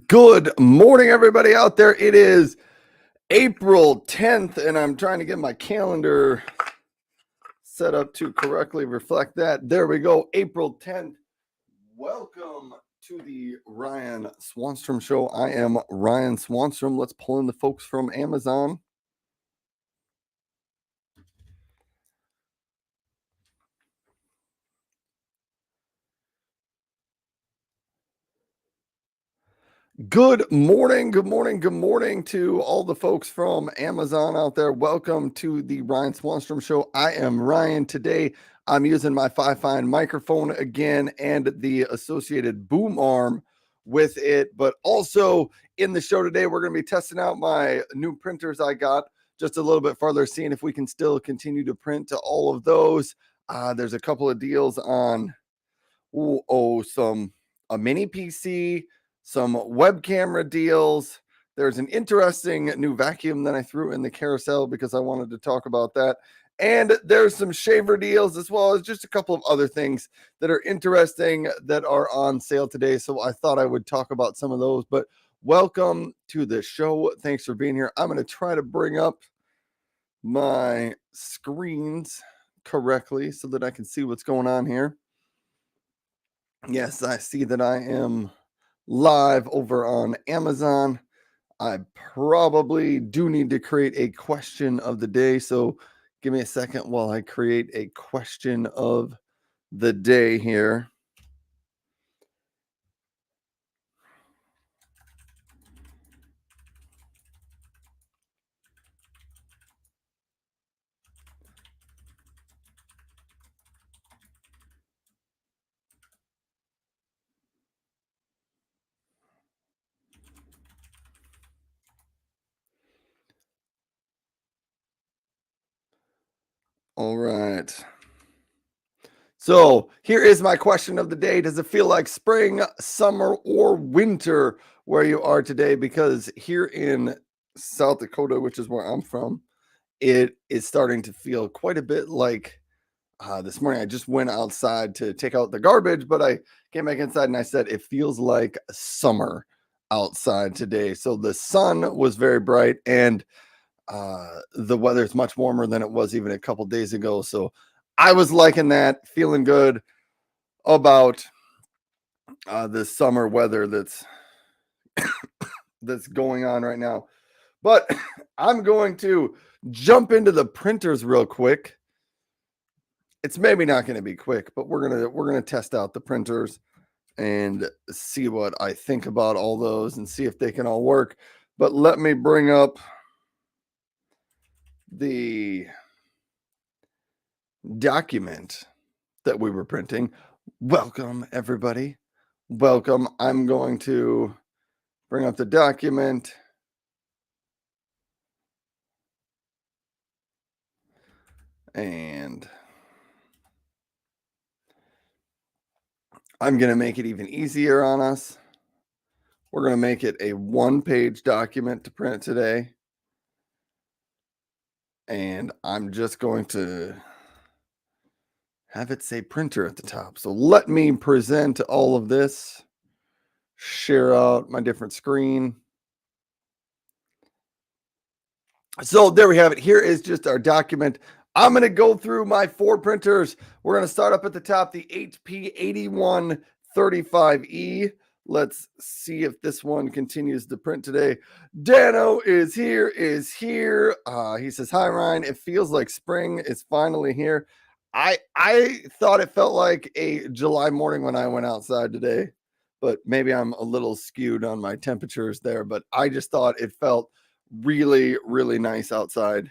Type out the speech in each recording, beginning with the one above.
Good morning, everybody out there. It is April 10th, and I'm trying to get my calendar set up to correctly reflect that. There we go, April 10th. Welcome to the Ryan Swanstrom Show. I am Ryan Swanstrom. Let's pull in the folks from Amazon. Good morning to all the folks from Amazon out there. Welcome to the Ryan Swanstrom Show. I am Ryan. Today, I'm using my Fi-Fine microphone again and the associated boom arm with it. But also in the show today, we're going to be testing out my new printers I got just a little bit farther, seeing if we can still continue to print to all of those. There's a couple of deals on a mini PC, some web camera deals. There's an interesting new vacuum that I threw in the carousel because I wanted to talk about that. And there's some shaver deals as well as just a couple of other things that are interesting that are on sale today. So I thought I would talk about some of those. But welcome to the show. Thanks for being here. I'm going to try to bring up my screens correctly so that I can see what's going on here. Yes, I see that I am live over on Amazon. I probably do need to create a question of the day. So give me a second while I create a question of the day here. All right. So here is my question of the day. Does it feel like spring, summer, or winter where you are today? Because here in South Dakota, which is where I'm from, it is starting to feel quite a bit like this morning. I just went outside to take out the garbage, but I came back inside and I said, it feels like summer outside today. So the sun was very bright and the weather is much warmer than it was even a couple days ago. So I was liking that, feeling good about the summer weather that's going on right now. But I'm going to jump into the printers real quick. It's maybe not going to be quick, but we're gonna test out the printers and see what I think about all those and see if they can all work. But let me bring up the document that we were printing. Welcome, everybody. Welcome. I'm going to bring up the document. And I'm going to make it even easier on us. We're going to make it a one-page document to print today. And I'm just going to have it say printer at the top. So let me present all of this, share out my different screen. So there we have it. Here is just our document. I'm going to go through my 4 printers. We're going to start up at the top, the HP 8135E. Let's see if this one continues to print today. Dano is here. He says, hi, Ryan. It feels like spring is finally here. I thought it felt like a July morning when I went outside today, but maybe I'm a little skewed on my temperatures there, but I just thought it felt really, really nice outside.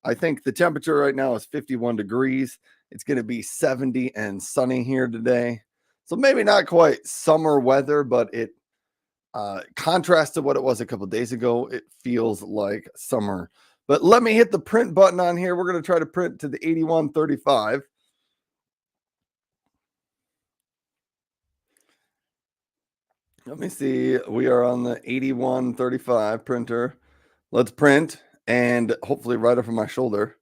I think the temperature right now is 51 degrees. It's going to be 70 and sunny here today. So maybe not quite summer weather, but it contrasts to what it was a couple days ago. It feels like summer. But let me hit the print button on here. We're going to try to print to the 8135. Let me see. We are on the 8135 printer. Let's print, and hopefully right over my shoulder,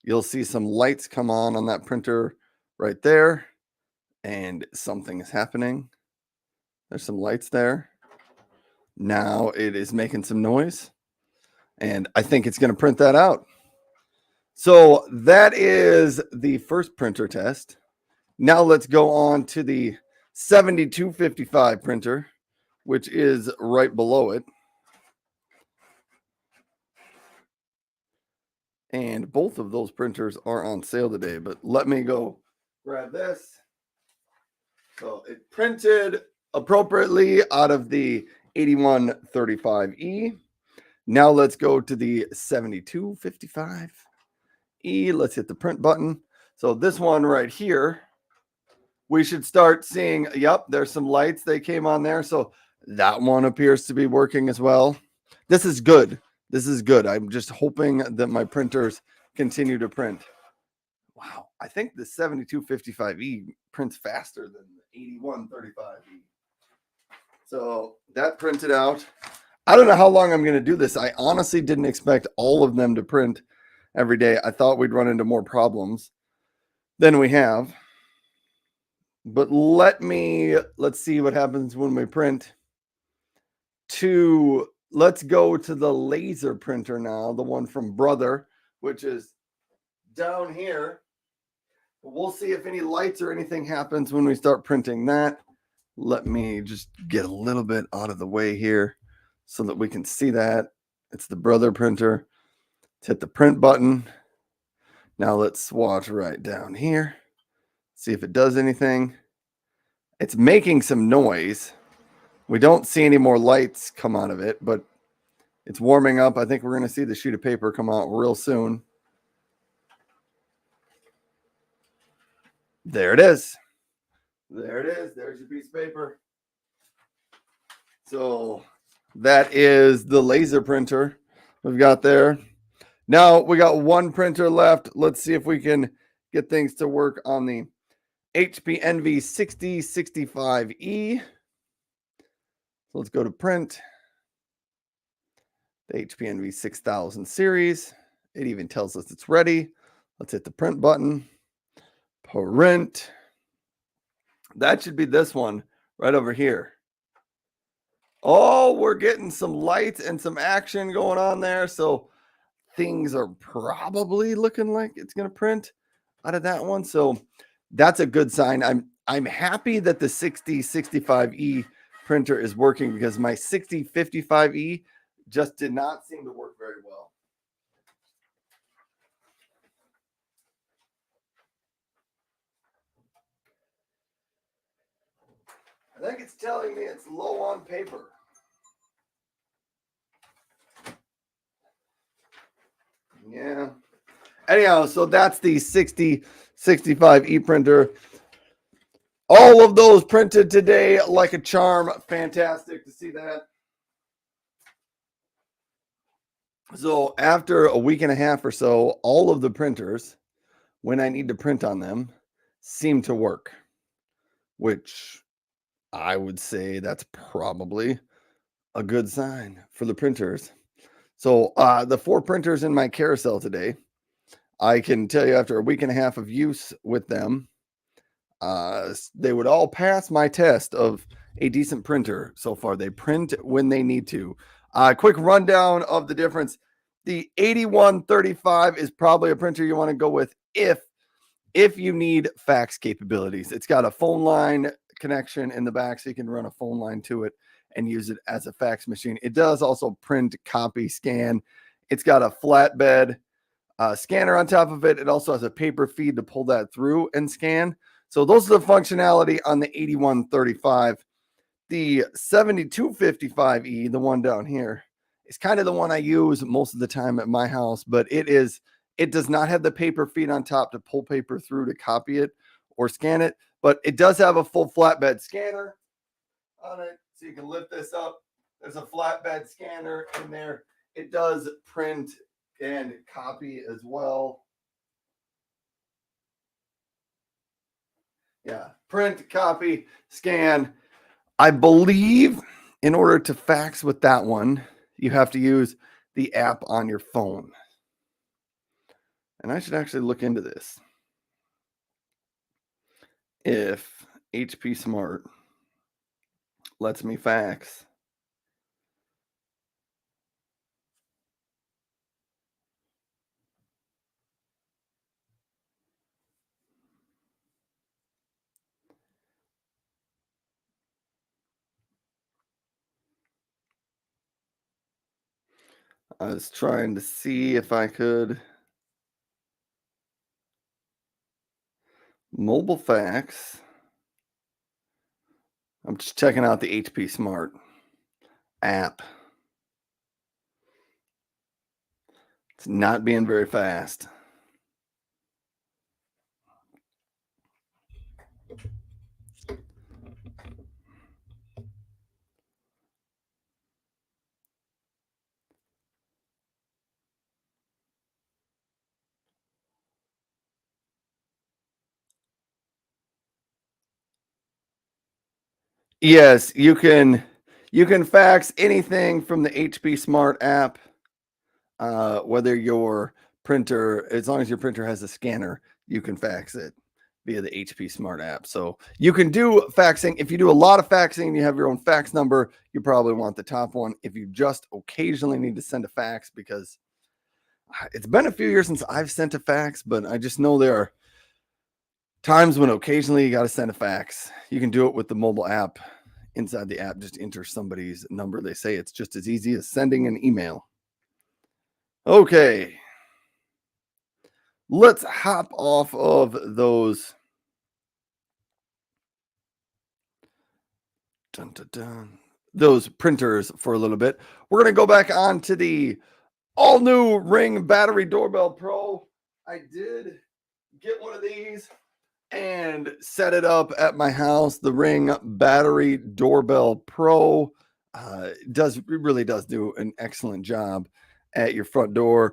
you'll see some lights come on that printer right there, and something is happening. There's some lights there. Now it is making some noise, and I think it's going to print that out. So that is the first printer test. Now let's go on to the 7255 printer, which is right below it. And both of those printers are on sale today, but let me go grab this. So it printed appropriately out of the 8135E. Now let's go to the 7255E. Let's hit the print button. So this one right here, we should start seeing, yep, there's some lights. They came on there. So that one appears to be working as well. This is good. This is good. I'm just hoping that my printers continue to print. Wow, I think the 7255E prints faster than the 8135E. So that printed out. I don't know how long I'm going to do this. I honestly didn't expect all of them to print every day. I thought we'd run into more problems than we have. But let's see what happens when we print. Let's go to the laser printer now, the one from Brother, which is down here. We'll see if any lights or anything happens when we start printing that. Let me just get a little bit out of the way here so that we can see that. It's the Brother printer. Let's hit the print button. Now let's swatch right down here. See if it does anything. It's making some noise. We don't see any more lights come out of it, but it's warming up. I think we're going to see the sheet of paper come out real soon. There it is. There it is. There's your piece of paper. So that is the laser printer we've got there. Now we got one printer left. Let's see if we can get things to work on the HP Envy 6065E. So let's go to print. The HP Envy 6000 series. It even tells us it's ready. Let's hit the print button. Print. That should be this one right over here. Oh, we're getting some lights and some action going on there. So things are probably looking like it's going to print out of that one. So that's a good sign. I'm happy that the 6065E printer is working because my 6055E just did not seem to work very well. I think it's telling me it's low on paper. Yeah. Anyhow, so that's the 6065E printer. All of those printed today like a charm. Fantastic to see that. So after a week and a half or so, all of the printers, when I need to print on them, seem to work, which I would say that's probably a good sign for the printers. So the 4 printers in my carousel today, I can tell you after a week and a half of use with them, they would all pass my test of a decent printer so far. They print when they need to. Quick rundown of the difference. The 8135 is probably a printer you want to go with if you need fax capabilities. It's got a phone line connection in the back, so you can run a phone line to it and use it as a fax machine. It does also print, copy, scan. It's got a flatbed scanner on top of it. It also has a paper feed to pull that through and scan. So those are the functionality on the 8135. The 7255E, the one down here, is kind of the one I use most of the time at my house, but it does not have the paper feed on top to pull paper through to copy it or scan it, but it does have a full flatbed scanner on it. So you can lift this up. There's a flatbed scanner in there. It does print and copy as well. Yeah, print, copy, scan. I believe in order to fax with that one, you have to use the app on your phone. And I should actually look into this. If HP Smart lets me fax I was trying to see if I could mobile fax. I'm just checking out the HP Smart app. It's not being very fast. Yes, you can fax anything from the HP Smart app, whether your printer, as long as your printer has a scanner, you can fax it via the HP Smart app. So you can do faxing. If you do a lot of faxing and you have your own fax number, you probably want the top one. If you just occasionally need to send a fax, because it's been a few years since I've sent a fax, but I just know there are times when occasionally you got to send a fax. You can do it with the mobile app. Inside the app, just enter somebody's number. They say it's just as easy as sending an email. Okay, let's hop off of those. Dun, dun, dun, those printers for a little bit. We're going to go back on to the all new Ring Battery Doorbell Pro. I did get one of these and set it up at my house. The Ring Battery Doorbell Pro really does do an excellent job at your front door.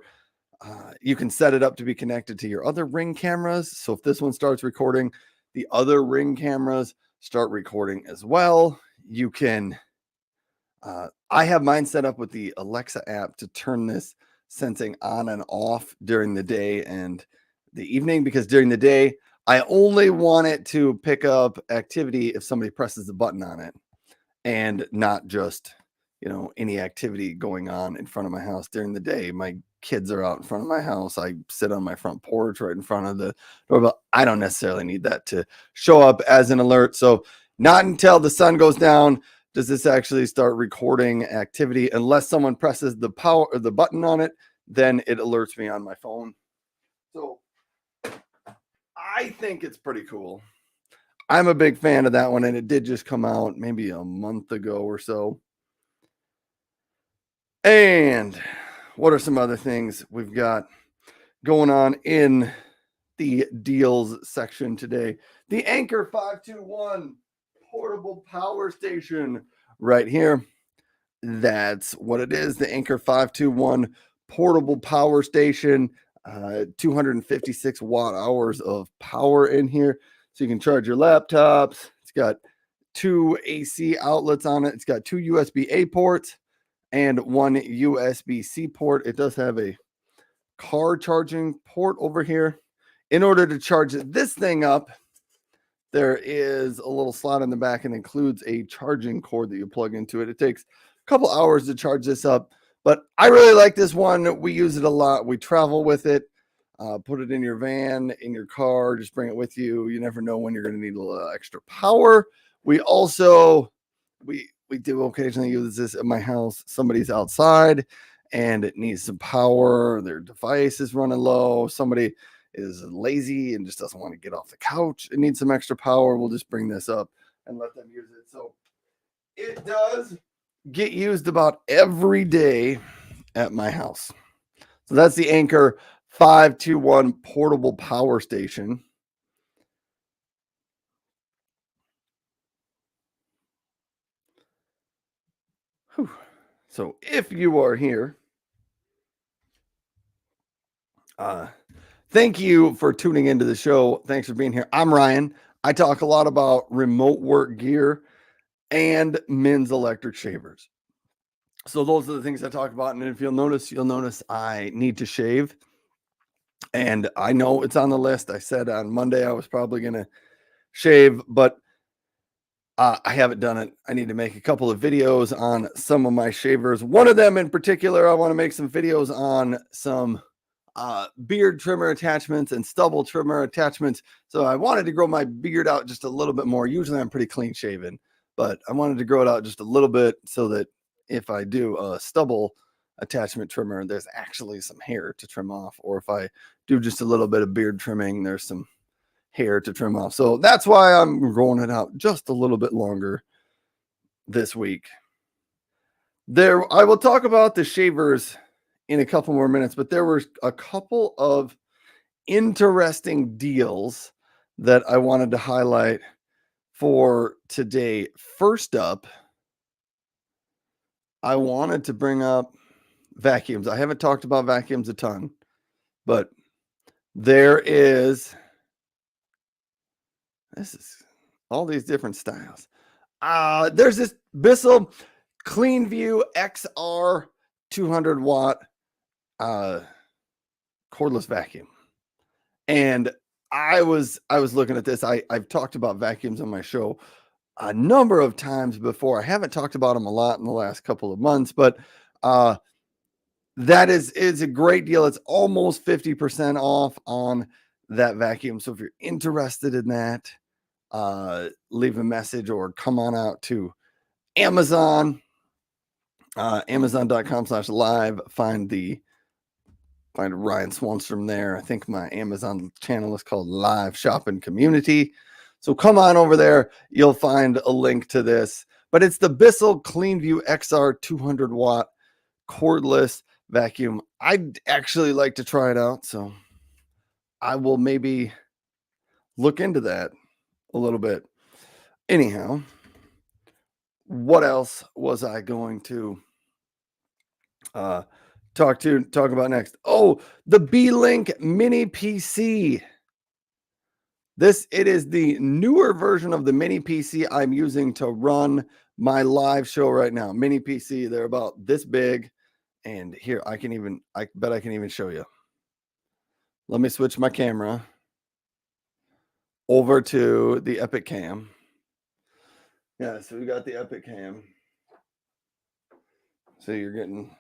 You can set it up to be connected to your other Ring cameras. So if this one starts recording, the other Ring cameras start recording as well. You can, I have mine set up with the Alexa app to turn this sensing on and off during the day and the evening, because during the day, I only want it to pick up activity if somebody presses the button on it, and not just, any activity going on in front of my house during the day. My kids are out in front of my house. I sit on my front porch right in front of the doorbell. I don't necessarily need that to show up as an alert. So not until the sun goes down does this actually start recording activity. Unless someone presses the power or the button on it, then it alerts me on my phone. So I think it's pretty cool. I'm a big fan of that one, and it did just come out maybe a month ago or so. And what are some other things we've got going on in the deals section today? The Anchor 521 portable power station right here. That's what it is. The Anchor 521 portable power station, 256 watt hours of power in here. So you can charge your laptops. It's got 2 AC outlets on it. It's got 2 USB-A ports and 1 USB-C port. It does have a car charging port over here. In order to charge this thing up, there is a little slot in the back and includes a charging cord that you plug into it. It takes a couple hours to charge this up, but I really like this one. We use it a lot. We travel with it. Put it in your van, in your car, just bring it with you. You never know when you're going to need a little extra power. We also, we do occasionally use this at my house. Somebody's outside and it needs some power. Their device is running low. Somebody is lazy and just doesn't want to get off the couch. It needs some extra power. We'll just bring this up and let them use it. So it does get used about every day at my house. So that's the Anchor 521 portable power station. Whew. So if you are here, thank you for tuning into the show. Thanks for being here. I'm Ryan. I talk a lot about remote work gear and men's electric shavers. So those are the things I talk about. And if you'll notice I need to shave. And I know it's on the list. I said on Monday I was probably going to shave, but I haven't done it. I need to make a couple of videos on some of my shavers. One of them in particular, I want to make some videos on some beard trimmer attachments and stubble trimmer attachments. So I wanted to grow my beard out just a little bit more. Usually I'm pretty clean shaven, but I wanted to grow it out just a little bit so that if I do stubble attachment trimmer, there's actually some hair to trim off. Or if I do just a little bit of beard trimming, there's some hair to trim off. So that's why I'm growing it out just a little bit longer this week. I will talk about the shavers in a couple more minutes, but there were a couple of interesting deals that I wanted to highlight for today. First up, I wanted to bring up vacuums. I haven't talked about vacuums a ton, but this is all these different styles. There's this Bissell CleanView XR 200 watt cordless vacuum. And I was looking at this. I've talked about vacuums on my show a number of times before. I haven't talked about them a lot in the last couple of months, but that is a great deal. It's almost 50% off on that vacuum. So if you're interested in that, leave a message or come on out to Amazon, amazon.com/live. Find Ryan Swanstrom there. I think my Amazon channel is called Live Shopping Community. So come on over there. You'll find a link to this. But it's the Bissell CleanView XR 200 watt cordless vacuum. I'd actually like to try it out. So I will maybe look into that a little bit. Anyhow, what else was I going to talk about next? Oh, the B-Link Mini PC. It is the newer version of the Mini PC I'm using to run my live show right now. Mini PC, they're about this big. And here, I bet I can even show you. Let me switch my camera over to the Epic Cam. Yeah, so we got the Epic Cam. So you're getting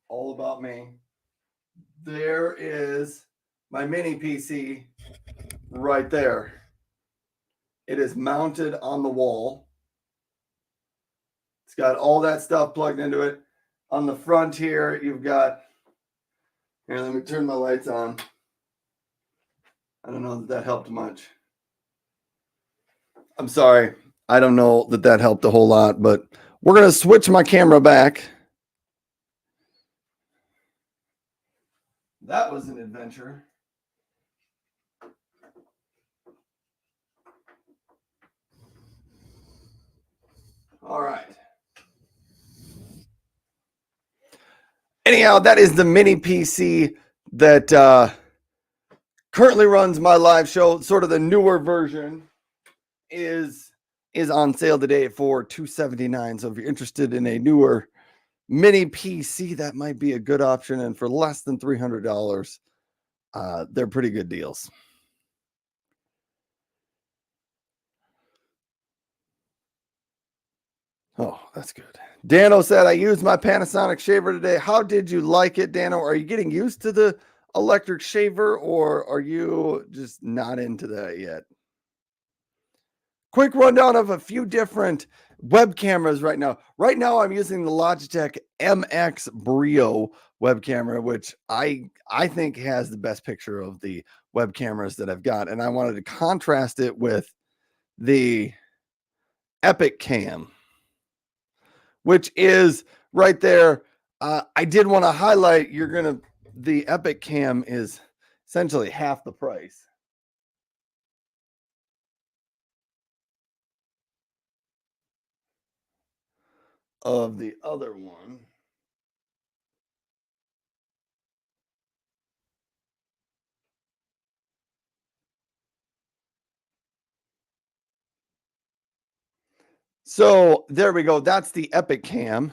all about me. There is my Mini PC right there. It is mounted on the wall. It's got all that stuff plugged into it. On the front here, you've got, here, let me turn my lights on. I don't know that helped much. I'm sorry. I don't know that helped a whole lot, but we're going to switch my camera back. That was an adventure. All right. Anyhow, that is the Mini PC that currently runs my live show. Sort of the newer version is on sale today for $279. So if you're interested in a newer Mini PC, that might be a good option. And for less than $300, they're pretty good deals. Oh, that's good. Dano said, I used my Panasonic shaver today. How did you like it, Dano? Are you getting used to the electric shaver, or are you just not into that yet? Quick rundown of a few different web cameras right now. Right now, I'm using the Logitech MX Brio web camera, which I think has the best picture of the web cameras that I've got. And I wanted to contrast it with the Epic Cam, which is right there. I did want to highlight, the Epic Cam is essentially half the price of the other one. So there we go. That's the Epic Cam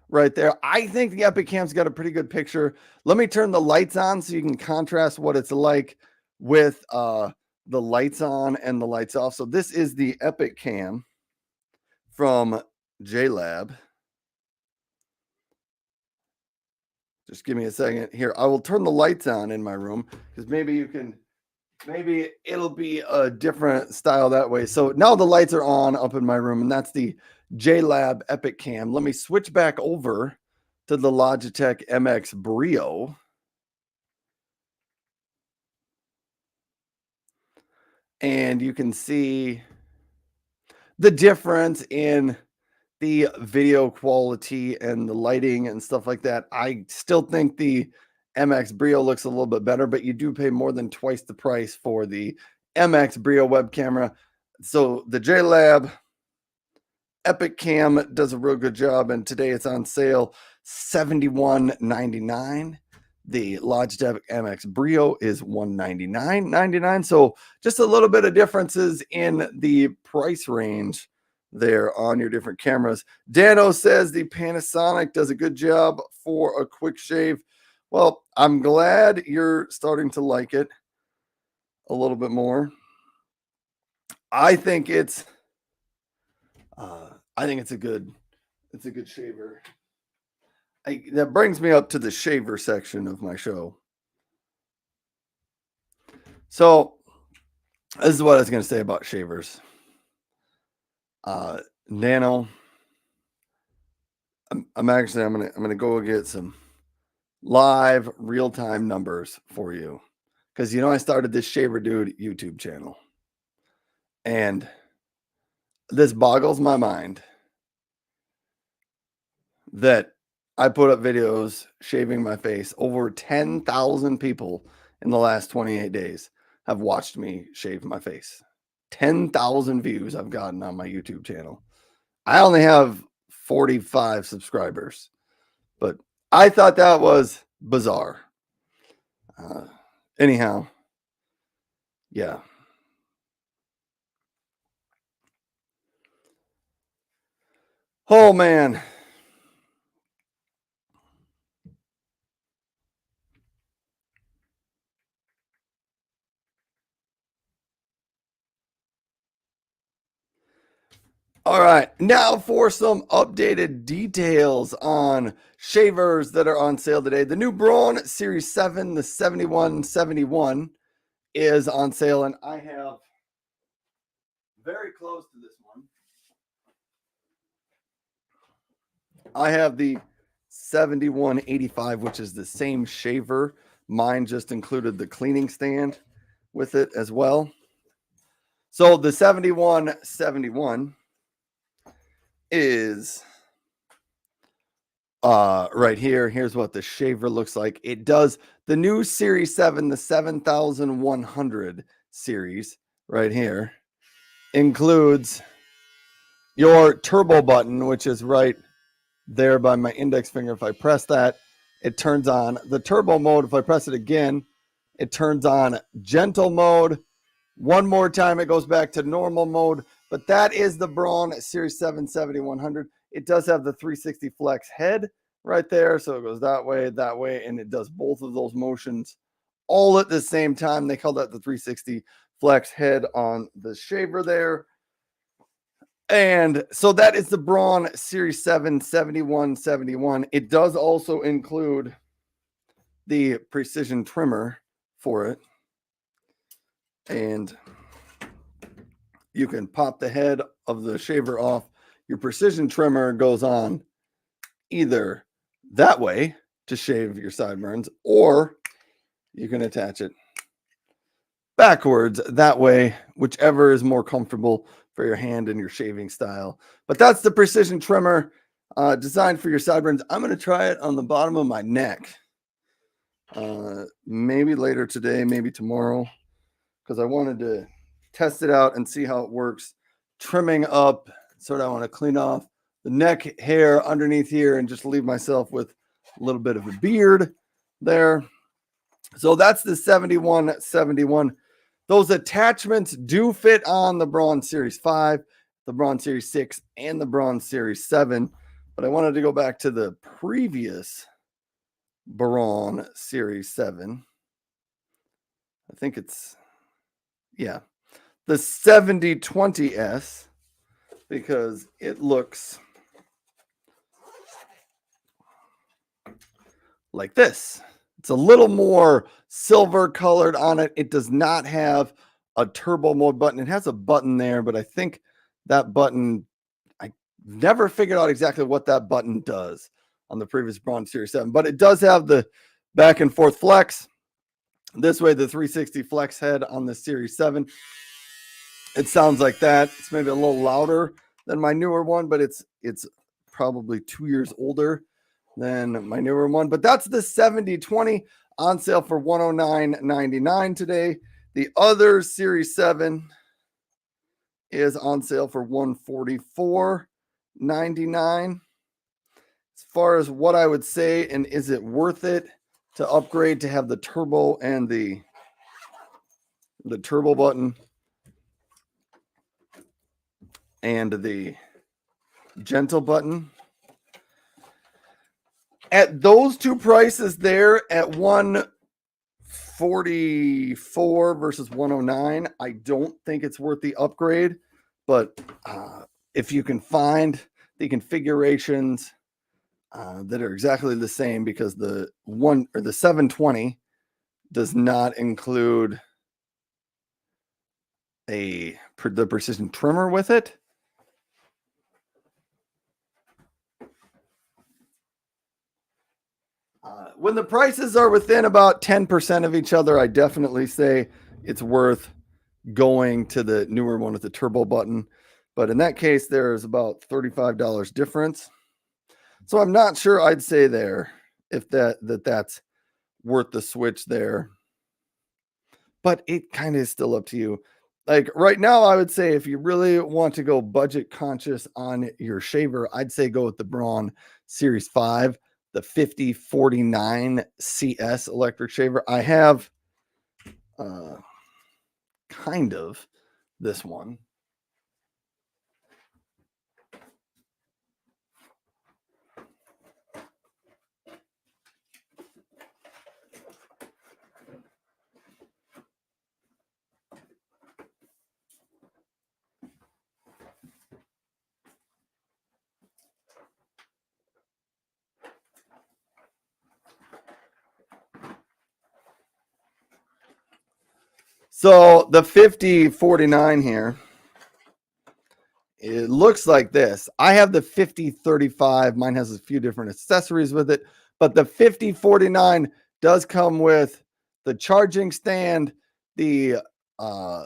right there. I think the Epic Cam's got a pretty good picture. Let me turn the lights on so you can contrast what it's like with the lights on and the lights off. So this is the Epic Cam from JLab. Just give me a second here. I will turn the lights on in my room because maybe it'll be a different style that way. So now the lights are on up in my room, and that's the JLab Epic Cam. Let me switch back over to the Logitech MX Brio. And you can see the difference in the video quality and the lighting and stuff like that. I still think the MX Brio looks a little bit better, but you do pay more than twice the price for the MX Brio web camera. So the JLab Epic Cam does a real good job, and today it's on sale $71.99. The Logitech MX Brio is $199.99. So just a little bit of differences in the price range there on your different cameras. Dano says the Panasonic does a good job for a quick shave. Well, I'm glad you're starting to like it a little bit more. I think it's a good shaver. That brings me up to the shaver section of my show. So this is what I was going to say about shavers. Nano, I'm gonna go get some live real-time numbers for you, because I started this Shaver Dude YouTube channel, and this boggles my mind that I put up videos shaving my face. Over 10,000 people in the last 28 days have watched me shave my face. 10,000 views I've gotten on my YouTube channel. I only have 45 subscribers, but I thought that was bizarre. Anyhow, yeah. Oh, man. All right, now for some updated details on shavers that are on sale today. The new Braun Series 7, the 7171, is on sale, and I have very close to this one. I have the 7185, which is the same shaver. Mine just included the cleaning stand with it as well. So the 7171 is right here. Here's what the shaver looks like. It does the new Series 7, the 7100 series right here, includes your turbo button, which is right there by my index finger. If I press that, it turns on the turbo mode. If I press it again, it turns on gentle mode. One more time, it goes back to normal mode. But that is the Braun Series 7 7100. It does have the 360 flex head right there. So it goes that way, and it does both of those motions all at the same time. They call that the 360 flex head on the shaver there. And so that is the Braun Series 7 7171. It does also include the precision trimmer for it. And you can pop the head of the shaver off. Your precision trimmer goes on either that way to shave your sideburns, or you can attach it backwards that way, whichever is more comfortable for your hand and your shaving style. But that's the precision trimmer designed for your sideburns. I'm going to try it on the bottom of my neck. Maybe later today, maybe tomorrow, because I wanted to test it out and see how it works. Trimming up, sort of, I want to clean off the neck hair underneath here and just leave myself with a little bit of a beard there. So that's the 7171. Those attachments do fit on the Braun Series 5, the Braun Series 6, and the Braun Series 7. But I wanted to go back to the previous Braun Series 7. I think it's, yeah, the 7020S, because it looks like this. It's a little more silver colored on it. It does not have a turbo mode button. It has a button there, but I think that button, I never figured out exactly what that button does on the previous Braun Series 7. But it does have the back and forth flex. This way, the 360 flex head on the Series 7. It sounds like that. It's maybe a little louder than my newer one, but it's probably 2 years older than my newer one. But that's the 7020 on sale for $109.99 today. The other Series 7 is on sale for $144.99. As far as what I would say, and is it worth it to upgrade to have the turbo and the turbo button and the gentle button? At those two prices there, at 144 versus 109, I don't think it's worth the upgrade. But if you can find the configurations that are exactly the same, because the 720 does not include the precision trimmer with it. When the prices are within about 10% of each other, I definitely say it's worth going to the newer one with the turbo button. But in that case, there's about $35 difference. So I'm not sure I'd say there if that's worth the switch there. But it kind of is still up to you. Like right now, I would say if you really want to go budget conscious on your shaver, I'd say go with the Braun Series 5, the 5049 CS electric shaver. I have kind of this one. So the 5049 here, it looks like this. I have the 5035. Mine has a few different accessories with it, but the 5049 does come with the charging stand, the I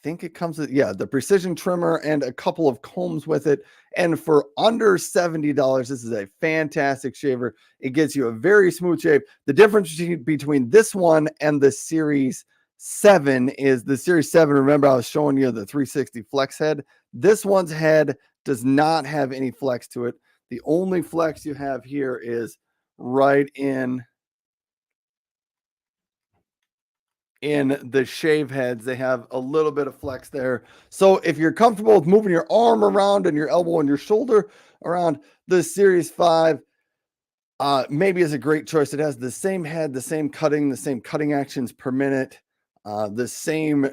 think it comes with, the precision trimmer and a couple of combs with it. And for under $70, this is a fantastic shaver. It gives you a very smooth shave. The difference between this one and the Series 7 is the Series 7. Remember, I was showing you the 360 flex head. This one's head does not have any flex to it. The only flex you have here is right in the shave heads. They have a little bit of flex there. So if you're comfortable with moving your arm around and your elbow and your shoulder around, the Series 5 maybe is a great choice. It has the same head, the same cutting actions per minute, the same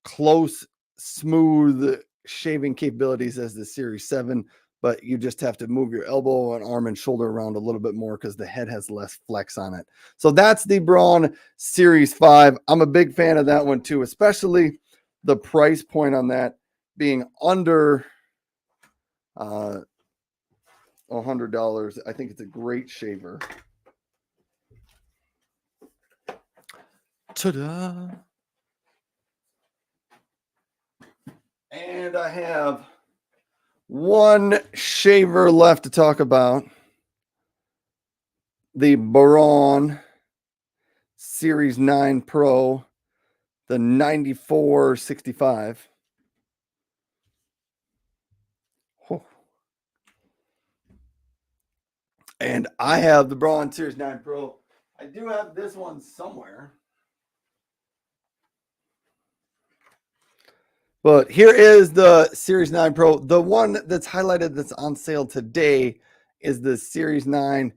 close, smooth shaving capabilities as the Series 7, but you just have to move your elbow and arm and shoulder around a little bit more because the head has less flex on it. So that's the Braun Series 5. I'm a big fan of that one too, especially the price point on that being under $100. I think it's a great shaver. Ta-da! And I have one shaver left to talk about. The Braun Series 9 Pro, the 9465. Oh. And I have the Braun Series 9 Pro. I do have this one somewhere. But here is the Series 9 Pro. The one that's highlighted that's on sale today is the Series 9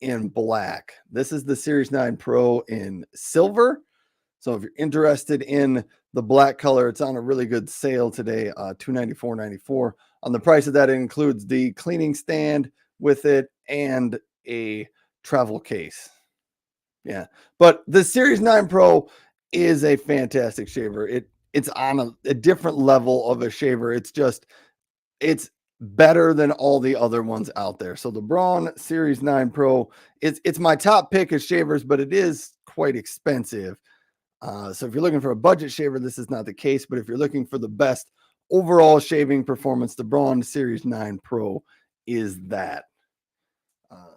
in black. This is the Series 9 Pro in silver. So if you're interested in the black color, it's on a really good sale today, $294.94. On the price of that, it includes the cleaning stand with it and a travel case. Yeah, but the Series 9 Pro is a fantastic shaver. It's on a different level of a shaver. It's better than all the other ones out there. So the Braun Series 9 Pro, it's my top pick of shavers, but it is quite expensive. So if you're looking for a budget shaver, this is not the case. But if you're looking for the best overall shaving performance, the Braun Series 9 Pro is that. Uh,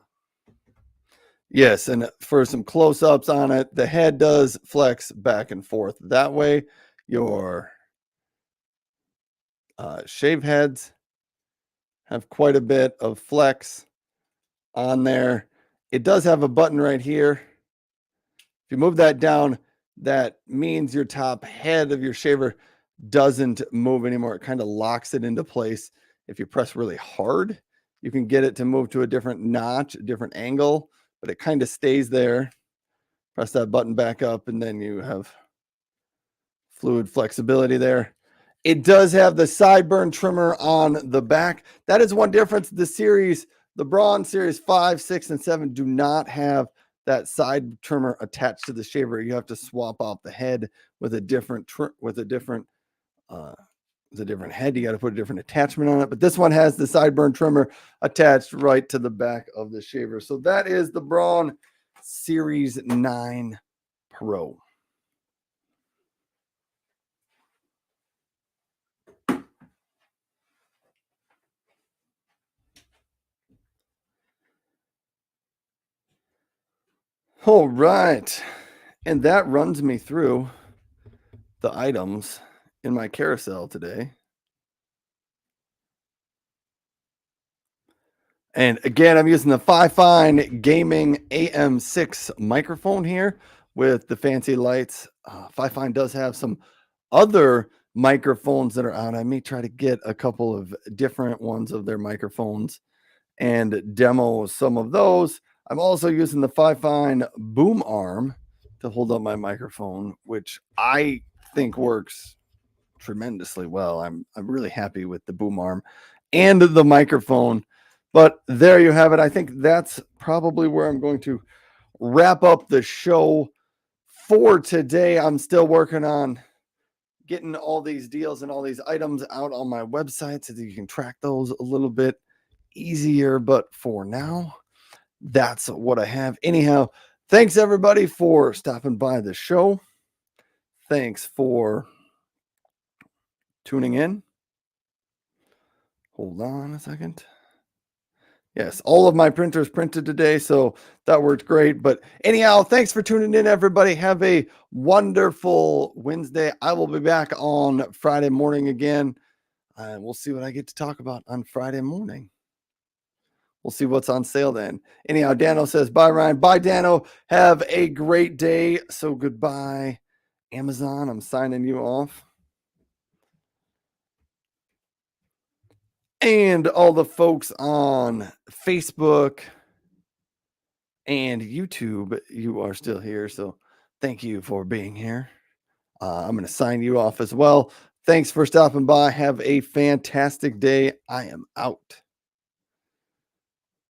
yes, and for some close-ups on it, the head does flex back and forth. That way, your shave heads have quite a bit of flex on there. It does have a button right here. If you move that down, that means your top head of your shaver doesn't move anymore. It kind of locks it into place. If you press really hard, you can get it to move to a different notch, a different angle, but it kind of stays there. Press that button back up, and then you have fluid flexibility there. It does have the sideburn trimmer on the back. That is one difference. The Braun Series 5, 6, and 7 do not have that side trimmer attached to the shaver. You have to swap out the head with a different head. You got to put a different attachment on it. But this one has the sideburn trimmer attached right to the back of the shaver. So that is the Braun Series 9 Pro. All right. And that runs me through the items in my carousel today. And again, I'm using the Fifine Gaming AM6 microphone here with the fancy lights. Fifine does have some other microphones that are out. I may try to get a couple of different ones of their microphones and demo some of those. I'm also using the Fifine boom arm to hold up my microphone, which I think works tremendously well. I'm really happy with the boom arm and the microphone. But there you have it. I think that's probably where I'm going to wrap up the show for today. I'm still working on getting all these deals and all these items out on my website so that you can track those a little bit easier. But for now, that's what I have. Anyhow, thanks everybody for stopping by the show. Thanks for tuning in. Hold on a second. Yes, all of my printers printed today, so that worked great. But anyhow, thanks for tuning in, everybody. Have a wonderful Wednesday. I will be back on Friday morning again. And we'll see what I get to talk about on Friday morning. We'll see what's on sale then. Anyhow, Dano says, bye, Ryan. Bye, Dano. Have a great day. So goodbye, Amazon. I'm signing you off. And all the folks on Facebook and YouTube, you are still here. So thank you for being here. I'm going to sign you off as well. Thanks for stopping by. Have a fantastic day. I am out.